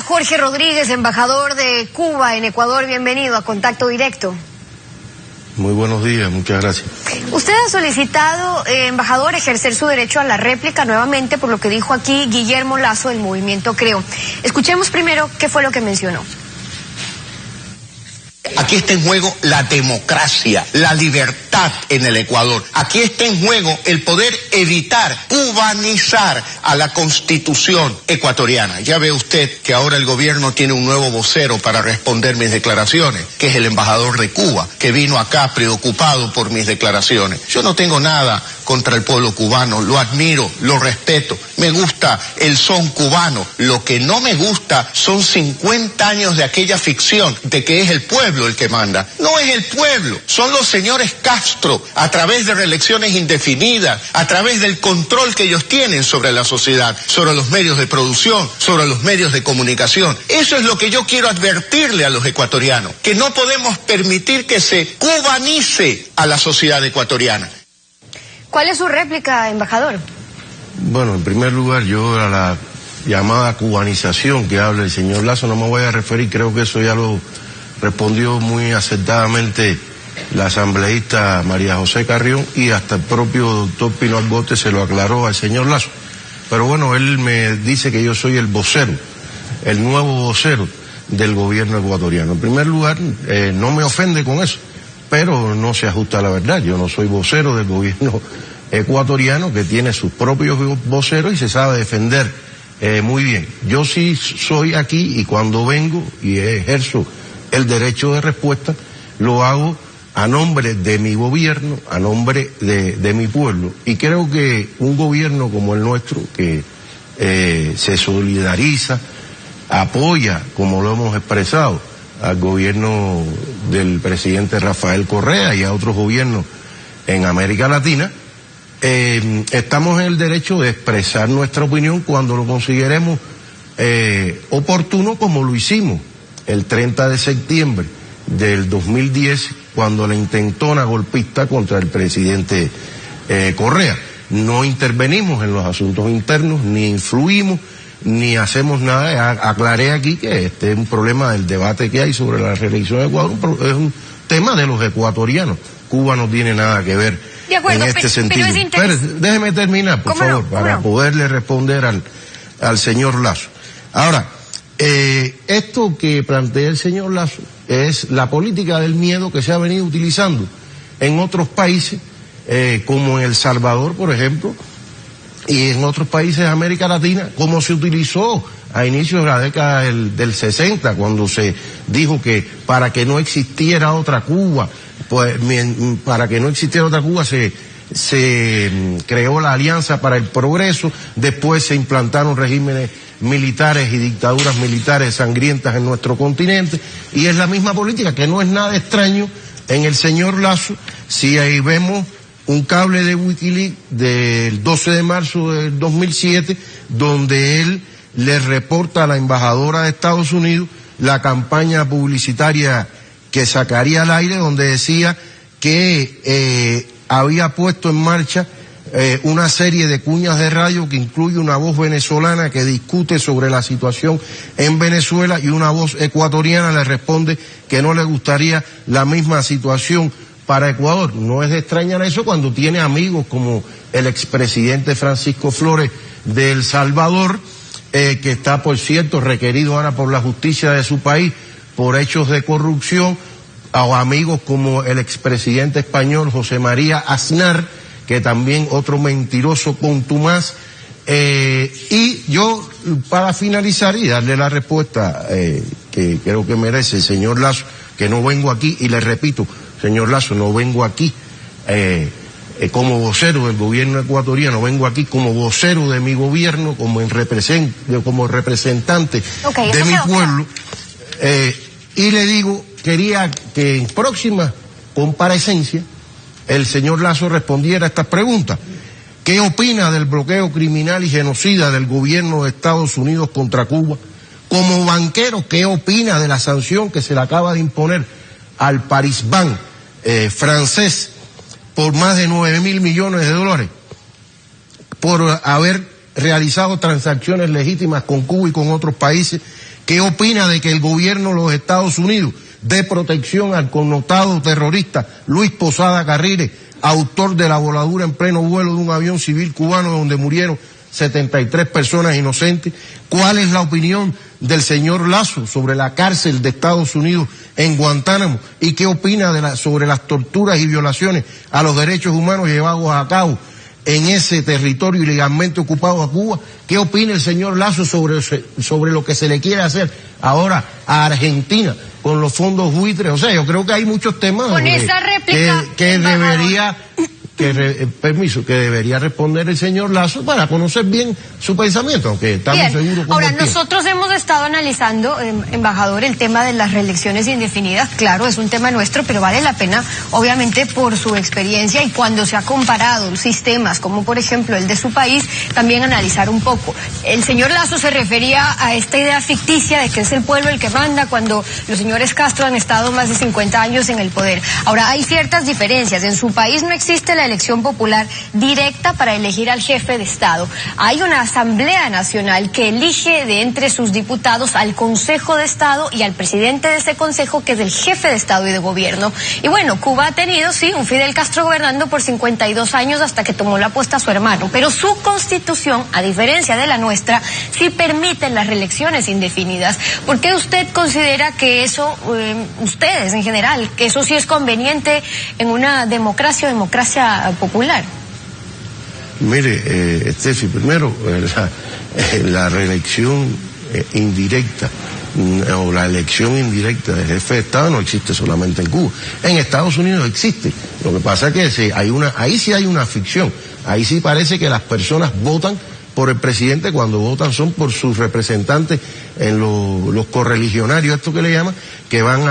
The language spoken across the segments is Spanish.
Jorge Rodríguez, embajador de Cuba en Ecuador. Bienvenido a Contacto Directo. Muy buenos días, muchas gracias. Usted ha solicitado, embajador, ejercer su derecho a la réplica nuevamente por lo que dijo aquí Guillermo Lasso del movimiento Creo. Escuchemos primero qué fue lo que mencionó. Aquí está en juego la democracia, la libertad en el Ecuador. Aquí está en juego el poder evitar cubanizar a la Constitución ecuatoriana. Ya ve usted que ahora el gobierno tiene un nuevo vocero para responder mis declaraciones, que es el embajador de Cuba, que vino acá preocupado por mis declaraciones. Yo no tengo nada contra el pueblo cubano, lo admiro, lo respeto, me gusta el son cubano. Lo que no me gusta son 50 años de aquella ficción de que es el pueblo el que manda. No es el pueblo, son los señores Castro, a través de reelecciones indefinidas, a través del control que ellos tienen sobre la sociedad, sobre los medios de producción, sobre los medios de comunicación. Eso es lo que yo quiero advertirle a los ecuatorianos, que no podemos permitir que se cubanice a la sociedad ecuatoriana. ¿Cuál es su réplica, embajador? Bueno, en primer lugar, yo a la llamada cubanización que habla el señor Lasso no me voy a referir, creo que eso ya lo respondió muy acertadamente la asambleísta María José Carrión y hasta el propio doctor Pino Albote se lo aclaró al señor Lasso. Pero bueno, él me dice que yo soy el vocero, el nuevo vocero del gobierno ecuatoriano. En primer lugar, no me ofende con eso, pero no se ajusta a la verdad. Yo no soy vocero del gobierno ecuatoriano, que tiene sus propios voceros y se sabe defender muy bien. Yo sí soy aquí y cuando vengo y ejerzo el derecho de respuesta, lo hago a nombre de mi gobierno, a nombre de mi pueblo. Y creo que un gobierno como el nuestro, que se solidariza, apoya, como lo hemos expresado, al gobierno del presidente Rafael Correa y a otros gobiernos en América Latina, estamos en el derecho de expresar nuestra opinión cuando lo consideremos oportuno, como lo hicimos el 30 de septiembre del 2010, cuando la intentona golpista contra el presidente Correa. No intervenimos en los asuntos internos, ni influimos, ni hacemos nada. Aclaré aquí que este es un problema del debate que hay sobre la reelección de Ecuador, es un tema de los ecuatorianos. Cuba no tiene nada que ver en este sentido. Pero déjeme terminar, por favor, para poderle responder al señor Lasso. Ahora, esto que plantea el señor Lasso es la política del miedo que se ha venido utilizando en otros países, como en El Salvador, por ejemplo, y en otros países de América Latina, como se utilizó a inicios de la década del 60, cuando se dijo que para que no existiera otra Cuba, pues para que no existiera otra Cuba se creó la Alianza para el Progreso, después se implantaron regímenes militares y dictaduras militares sangrientas en nuestro continente, y es la misma política, que no es nada extraño en el señor Lasso. Si ahí vemos un cable de Wikileaks del 12 de marzo del 2007, donde él le reporta a la embajadora de Estados Unidos la campaña publicitaria que sacaría al aire, donde decía que había puesto en marcha una serie de cuñas de radio que incluye una voz venezolana que discute sobre la situación en Venezuela y una voz ecuatoriana le responde que no le gustaría la misma situación para Ecuador. No es de extrañar eso cuando tiene amigos como el expresidente Francisco Flores de El Salvador, que está, por cierto, requerido ahora por la justicia de su país por hechos de corrupción, o amigos como el expresidente español José María Aznar, que también otro mentiroso contumaz. Y yo, para finalizar y darle la respuesta que creo que merece el señor Lasso, que no vengo aquí, y le repito, señor Lasso, no vengo aquí como vocero del gobierno ecuatoriano, vengo aquí como vocero de mi gobierno, como representante de mi pueblo, y le digo, quería que en próxima comparecencia el señor Lasso respondiera a estas preguntas. ¿Qué opina del bloqueo criminal y genocida del gobierno de Estados Unidos contra Cuba? Como banquero, ¿qué opina de la sanción que se le acaba de imponer al Parisbank francés por más de 9.000 millones de dólares por haber realizado transacciones legítimas con Cuba y con otros países ¿Qué opina de que el gobierno de los Estados Unidos dé protección al connotado terrorista Luis Posada Carriles, autor de la voladura en pleno vuelo de un avión civil cubano donde murieron 73 personas inocentes? ¿Cuál es la opinión del señor Lasso sobre la cárcel de Estados Unidos en Guantánamo? ¿Y qué opina sobre las torturas y violaciones a los derechos humanos llevados a cabo en ese territorio ilegalmente ocupado a Cuba? ¿Qué opina el señor Lasso sobre lo que se le quiere hacer ahora a Argentina con los fondos buitres? O sea, yo creo que hay muchos temas con esa réplica que debería responder el señor Lasso para conocer bien su pensamiento, aunque estamos seguros. Ahora, nosotros hemos estado analizando, embajador, el tema de las reelecciones indefinidas. Claro, es un tema nuestro, pero vale la pena, obviamente, por su experiencia y cuando se ha comparado sistemas, como por ejemplo el de su país, también analizar un poco. El señor Lasso se refería a esta idea ficticia de que es el pueblo el que manda cuando los señores Castro han estado más de 50 años en el poder. Ahora, hay ciertas diferencias. En su país no existe la elección popular directa para elegir al jefe de Estado. Hay una Asamblea Nacional que elige de entre sus diputados al Consejo de Estado y al presidente de ese consejo, que es el jefe de Estado y de gobierno. Y bueno, Cuba ha tenido, sí, un Fidel Castro gobernando por 52 años hasta que tomó la puesta a su hermano, pero su constitución, a diferencia de la nuestra, sí permite las reelecciones indefinidas. ¿Por qué usted considera que eso, ustedes en general, que eso sí es conveniente en una democracia popular? Mire, Steffi, primero, la reelección indirecta o la elección indirecta del jefe de Estado no existe solamente en Cuba. En Estados Unidos existe. Lo que pasa es que ahí sí hay una ficción. Ahí sí parece que las personas votan por el presidente, cuando votan son por sus representantes en los correligionarios, esto que le llaman, que van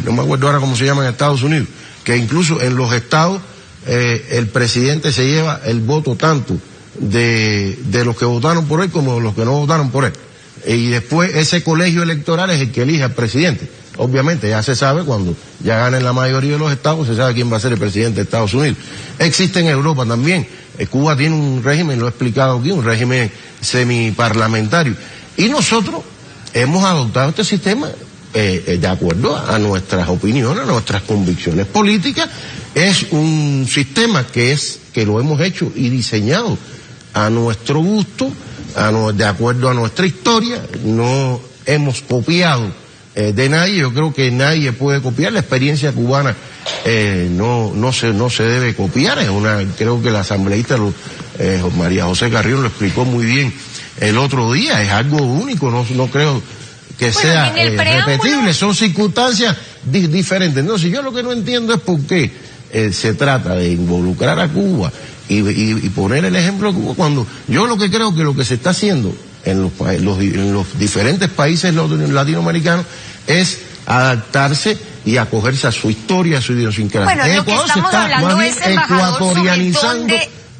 no me acuerdo ahora cómo se llama en Estados Unidos, que incluso en los estados el presidente se lleva el voto tanto de los que votaron por él como de los que no votaron por él. Y después ese colegio electoral es el que elige al presidente. Obviamente ya se sabe, cuando ya ganen la mayoría de los estados, se sabe quién va a ser el presidente de Estados Unidos. Existe en Europa también. Cuba tiene un régimen, lo he explicado aquí, un régimen semiparlamentario. Y nosotros hemos adoptado este sistema de acuerdo a nuestras opiniones, a nuestras convicciones políticas. Es un sistema que lo hemos hecho y diseñado a nuestro gusto, de acuerdo a nuestra historia. No hemos copiado de nadie. Yo creo que nadie puede copiar la experiencia cubana. No se debe copiar. Creo que la asambleísta María José Carrión lo explicó muy bien el otro día. Es algo único, no creo que sea repetible. Son circunstancias diferentes. Entonces, yo lo que no entiendo es por qué se trata de involucrar a Cuba y poner el ejemplo de Cuba, cuando yo lo que creo que lo que se está haciendo en los diferentes países latinoamericanos es adaptarse y acogerse a su historia, a su idiosincrasia. Bueno, en lo que Ecuador estamos se está hablando más bien es, embajador, ecuatorianizando.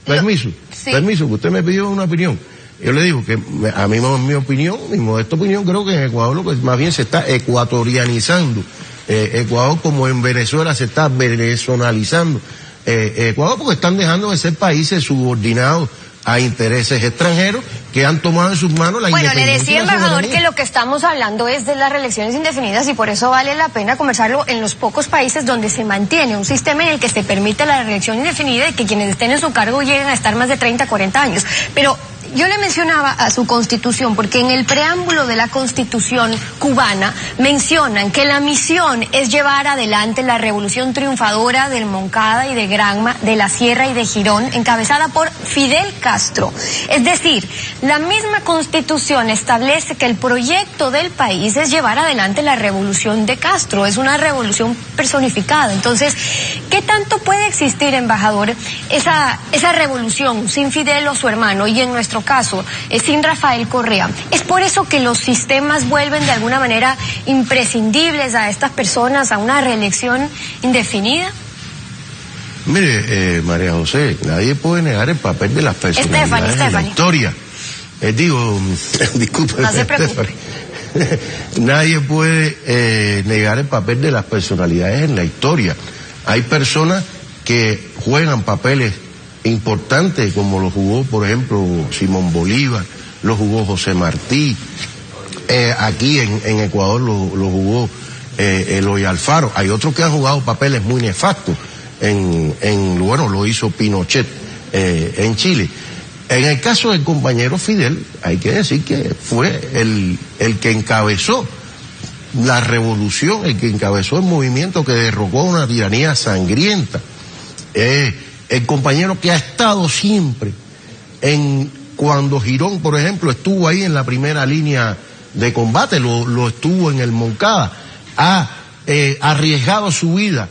Permiso, que usted me pidió una opinión. Yo le digo que a mí, mi opinión, mi modesta opinión, creo que en Ecuador lo que más bien se está ecuatorianizando. Ecuador, como en Venezuela se está venezonalizando. Ecuador, porque están dejando de ser países subordinados a intereses extranjeros que han tomado en sus manos la independencia. Bueno, le decía, embajador, que lo que estamos hablando es de las reelecciones indefinidas y por eso vale la pena conversarlo en los pocos países donde se mantiene un sistema en el que se permite la reelección indefinida y que quienes estén en su cargo lleguen a estar más de 30, 40 años. Pero yo le mencionaba a su constitución porque en el preámbulo de la constitución cubana mencionan que la misión es llevar adelante la revolución triunfadora del Moncada y de Granma, de la Sierra y de Girón, encabezada por Fidel Castro. Es decir, la misma constitución establece que el proyecto del país es llevar adelante la revolución de Castro, es una revolución personificada. Entonces, ¿qué tanto puede existir, embajador, esa revolución sin Fidel o su hermano, y en nuestro caso sin Rafael Correa? ¿Es por eso que los sistemas vuelven de alguna manera imprescindibles a estas personas a una reelección indefinida? Mire, María José, nadie puede negar el papel de las personalidades en la historia. Disculpe, no se preocupe. Nadie puede negar el papel de las personalidades en la historia. Hay personas que juegan papeles importantes, como lo jugó, por ejemplo, Simón Bolívar, lo jugó José Martí, aquí en Ecuador lo jugó Eloy Alfaro. Hay otros que han jugado papeles muy nefastos bueno, lo hizo Pinochet en Chile. En el caso del compañero Fidel, hay que decir que fue el que encabezó la revolución, el que encabezó el movimiento que derrocó una tiranía sangrienta. El compañero que ha estado siempre cuando Girón, por ejemplo, estuvo ahí en la primera línea de combate, lo estuvo en el Moncada, ha arriesgado su vida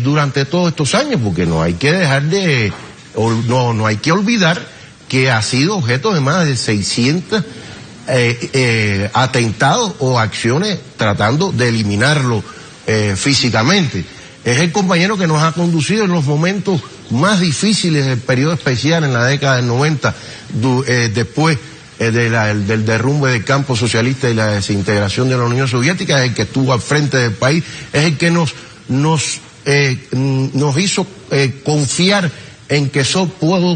durante todos estos años, porque no hay que no hay que olvidar que ha sido objeto de más de 600 atentados o acciones tratando de eliminarlo físicamente. Es el compañero que nos ha conducido en los momentos más difíciles del periodo especial en la década del 90, después del derrumbe del campo socialista y la desintegración de la Unión Soviética. Es el que estuvo al frente del país, es el que nos hizo confiar en que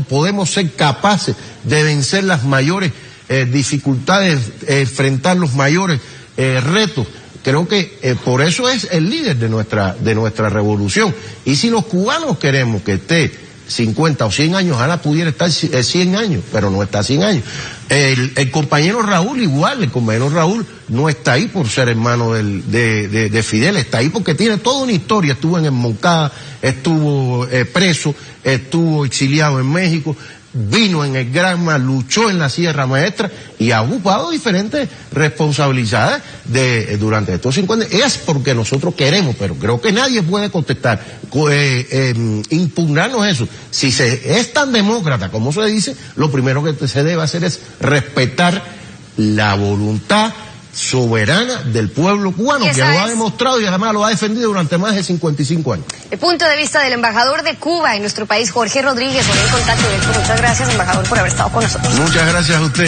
podemos ser capaces de vencer las mayores dificultades, enfrentar los mayores retos. Creo que por eso es el líder de nuestra revolución. Y si los cubanos queremos que esté 50 o 100 años, ahora pudiera estar 100 años, pero no está 100 años. El compañero Raúl igual, el compañero Raúl no está ahí por ser hermano de Fidel, está ahí porque tiene toda una historia. Estuvo en el Moncada, estuvo preso, estuvo exiliado en México, vino en el Granma, luchó en la Sierra Maestra y ha ocupado diferentes responsabilidades durante estos 50 años. Es porque nosotros queremos, pero creo que nadie puede contestar, impugnarnos eso. Si es tan demócrata como se dice, lo primero que se debe hacer es respetar la voluntad soberana del pueblo cubano, que lo ha demostrado y además lo ha defendido durante más de 55 años. El punto de vista del embajador de Cuba en nuestro país, Jorge Rodríguez, en contacto directo. Muchas gracias, embajador, por haber estado con nosotros. Muchas gracias a usted.